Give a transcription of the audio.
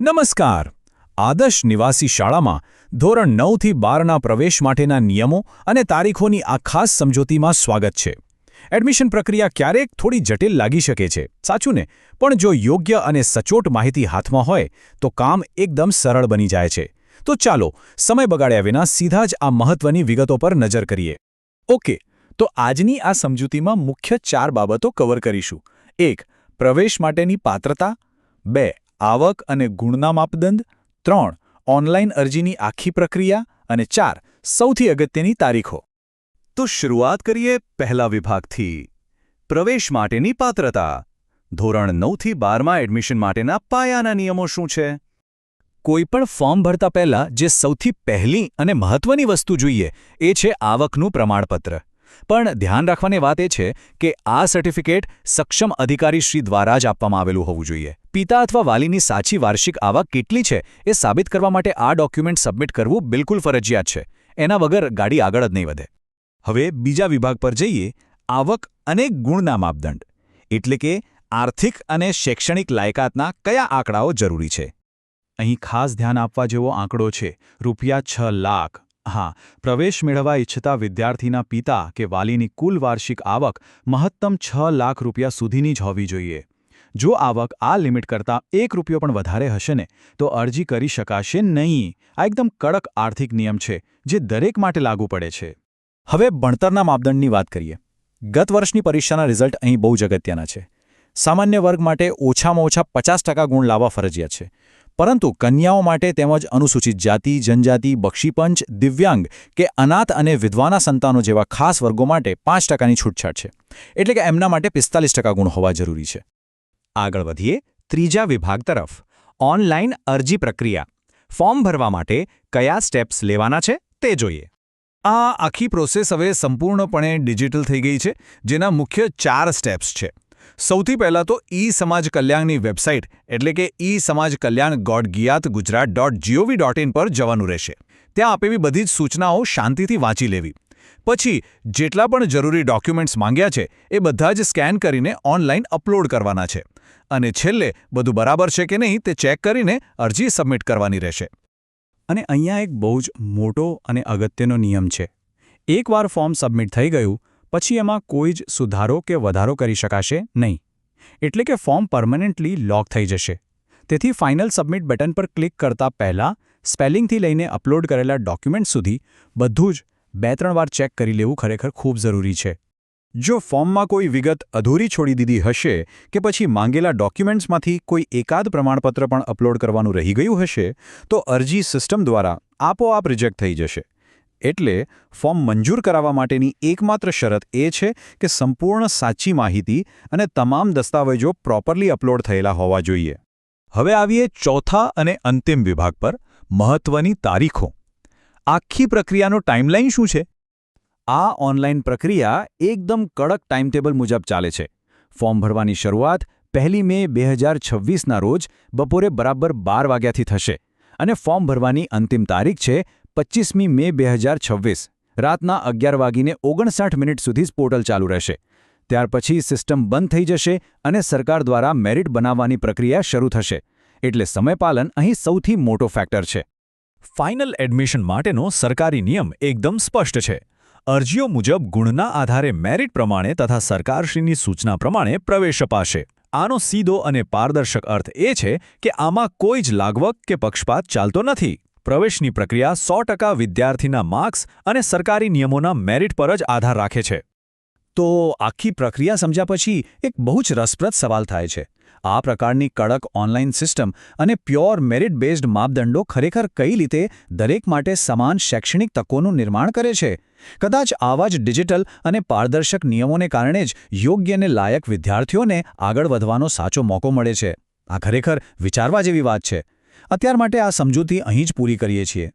નમસ્કાર. આદર્શ નિવાસી શાળામાં ધોરણ 9 થી 12ના પ્રવેશ માટેના નિયમો અને તારીખોની આ ખાસ સમજૂતીમાં સ્વાગત છે. એડમિશન પ્રક્રિયા ક્યારેક થોડી જટિલ લાગી શકે છે, સાચું ને? પણ જો યોગ્ય અને સચોટ માહિતી હાથમાં હોય તો કામ એકદમ સરળ બની જાય છે. તો ચાલો સમય બગાડ્યા વિના સીધા જ આ મહત્વની વિગતો પર નજર કરીએ. ઓકે, તો આજની આ સમજૂતીમાં મુખ્ય 4 બાબતો કવર કરીશું. 1. પ્રવેશ માટેની પાત્રતા. 2. આવક અને ગુણના માપદંડ. 3. ઓનલાઈન અરજીની આખી પ્રક્રિયા. અને 4. સૌથી અગત્યની તારીખો. તો શરૂઆત કરીએ પહેલા વિભાગથી. પ્રવેશ માટેની પાત્રતા. ધોરણ 9 થી 12માં એડમિશન માટેના પાયાના નિયમો શું છે? કોઈપણ ફોર્મ ભરતા પહેલા જે સૌથી પહેલી અને મહત્વની વસ્તુ જોઈએ એ છે આવકનું પ્રમાણપત્ર. પણ ધ્યાન રાખવાની વાત એ છે કે આ સર્ટિફિકેટ સક્ષમ અધિકારીશ્રી દ્વારા જ આપવામાં આવેલું હોવું જોઈએ. પિતા અથવા વાલીની સાચી વાર્ષિક આવક કેટલી છે એ સાબિત કરવા માટે આ ડોક્યુમેન્ટ સબમિટ કરવું બિલકુલ ફરજિયાત છે. એના વગર ગાડી આગળ જ નહીં વધે. હવે બીજા વિભાગ પર જઈએ. આવક અને ગુણના માપદંડ. એટલે કે આર્થિક અને શૈક્ષણિક લાયકાતના કયા આંકડાઓ જરૂરી છે? અહીં ખાસ ધ્યાન આપવા જેવો આંકડો છે ₹6 લાખ. હા, પ્રવેશ મેળવવા ઈચ્છતા વિદ્યાર્થીના પિતા કે વાલીની કુલ વાર્ષિક આવક મહત્તમ ₹6 લાખ સુધીની જ હોવી જોઈએ. જો આવક આ લિમિટ કરતાં ₹1 પણ વધારે હશે ને તો અરજી કરી શકાશે નહીં. આ એકદમ કડક આર્થિક નિયમ છે જે દરેક માટે લાગુ પડે છે. હવે ભણતરના માપદંડની વાત કરીએ. ગત વર્ષની પરીક્ષાના રિઝલ્ટ અહીં બહુ જ અગત્યના છે. સામાન્ય વર્ગ માટે ઓછામાં ઓછા 50% ગુણ લાવવા ફરજિયાત છે. પરંતુ કન્યાઓ માટે તેમજ અનુસૂચિત જાતિ, જનજાતિ, બક્ષીપંચ, દિવ્યાંગ કે અનાથ અને વિધવાના સંતાનો જેવા ખાસ વર્ગો માટે 5%ની છૂટછાટ છે. એટલે કે એમના માટે 45% ગુણ હોવા જરૂરી છે. આગળ વધીએ ત્રીજા વિભાગ તરફ. ઓનલાઈન અરજી પ્રક્રિયા. ફોર્મ ભરવા માટે કયા સ્ટેપ્સ લેવાના છે તે જોઈએ. આ આખી પ્રોસેસ હવે સંપૂર્ણપણે ડિજિટલ થઈ ગઈ છે, જેના મુખ્ય 4 સ્ટેપ્સ છે. સૌથી પહેલાં તો સમાજ કલ્યાણની વેબસાઇટ એટલે કે esamajkalyan.giat.gujarat.gov.in પર જવાનું રહેશે. ત્યાં આપેલી બધી જ સૂચનાઓ શાંતિથી વાંચી લેવી. પછી જેટલા પણ જરૂરી ડોક્યુમેન્ટ્સ માંગ્યા છે એ બધા જ સ્કેન કરીને ઓનલાઈન અપલોડ કરવાના છે. અને છેલ્લે બધું બરાબર છે કે નહીં તે ચેક કરીને અરજી સબમિટ કરવાની રહેશે. અને અહીંયા એક બહુ જ મોટો અને અગત્યનો નિયમ છે. એકવાર ફોર્મ સબમિટ થઈ ગયું પછી એમાં કોઈ જ સુધારો કે વધારો કરી શકાશે નહીં. એટલે કે ફોર્મ પરમનન્ટલી લોક થઈ જશે. તેથી ફાઇનલ સબમિટ બટન પર ક્લિક કરતા પહેલાં સ્પેલિંગથી લઈને અપલોડ કરેલા ડોક્યુમેન્ટ સુધી બધું જ 2-3 વાર ચેક કરી લેવું ખરેખર ખૂબ જરૂરી છે. જો ફોર્મમાં કોઈ વિગત અધૂરી છોડી દીધી હશે કે પછી માંગેલા ડોક્યુમેન્ટ્સમાંથી કોઈ એકાદ પ્રમાણપત્ર પણ અપલોડ કરવાનું રહી ગયું હશે તો અરજી સિસ્ટમ દ્વારા આપોઆપ રિજેક્ટ થઈ જશે. એટલે ફોર્મ મંજૂર કરાવવા માટેની એકમાત્ર શરત એ છે કે સંપૂર્ણ સાચી માહિતી અને તમામ દસ્તાવેજો પ્રોપરલી અપલોડ થયેલા હોવા જોઈએ. હવે આવીએ ચોથા અને અંતિમ વિભાગ પર. મહત્વની તારીખો. આખી પ્રક્રિયાનો ટાઈમલાઈન શું છે? આ ઓનલાઈન પ્રક્રિયા એકદમ કડક ટાઈમટેબલ મુજબ ચાલે છે. ફોર્મ ભરવાની શરૂઆત 1 મે 2026ના રોજ બપોરે બરાબર 12 વાગ્યાથી થશે અને ફોર્મ ભરવાની અંતિમ તારીખ છે 25 મે 2026 રાતના 11:59 સુધી પોર્ટલ ચાલુ રહેશે. ત્યાર પછી સિસ્ટમ બંધ થઈ જશે અને સરકાર દ્વારા મેરિટ બનાવવાની પ્રક્રિયા શરૂ થશે. એટલે સમયપાલન અહીં સૌથી મોટો ફેક્ટર છે. ફાઇનલ એડમિશન માટેનો સરકારી નિયમ એકદમ સ્પષ્ટ છે. અરજીઓ મુજબ ગુણના આધારે મેરિટ પ્રમાણે તથા સરકારશ્રીની સૂચના પ્રમાણે પ્રવેશ અપાશે. આનો સીધો અને પારદર્શક અર્થ એ છે કે આમાં કોઈ જ લાગવક કે પક્ષપાત ચાલતો નથી. પ્રવેશની પ્રક્રિયા 100% વિદ્યાર્થીના માર્ક્સ અને સરકારી નિયમોના મેરિટ પર જ આધાર રાખે છે. તો આખી પ્રક્રિયા સમજ્યા પછી એક બહુ જ રસપ્રદ સવાલ થાય છે. આ પ્રકારની કડક ઓનલાઈન સિસ્ટમ અને પ્યોર મેરિટ બેઝડ માપદંડો ખરેખર કઈ રીતે દરેક માટે સમાન શૈક્ષણિક તકોનું નિર્માણ કરે છે? કદાચ આવા જ ડિજિટલ અને પારદર્શક નિયમોને કારણે જ યોગ્ય અને લાયક વિદ્યાર્થીઓને આગળ વધવાનો સાચો મોકો મળે છે. આ ખરેખર વિચારવા જેવી વાત છે. અત્યાર માટે આ સમજૂતી અહીં જ પૂરી કરીએ છીએ.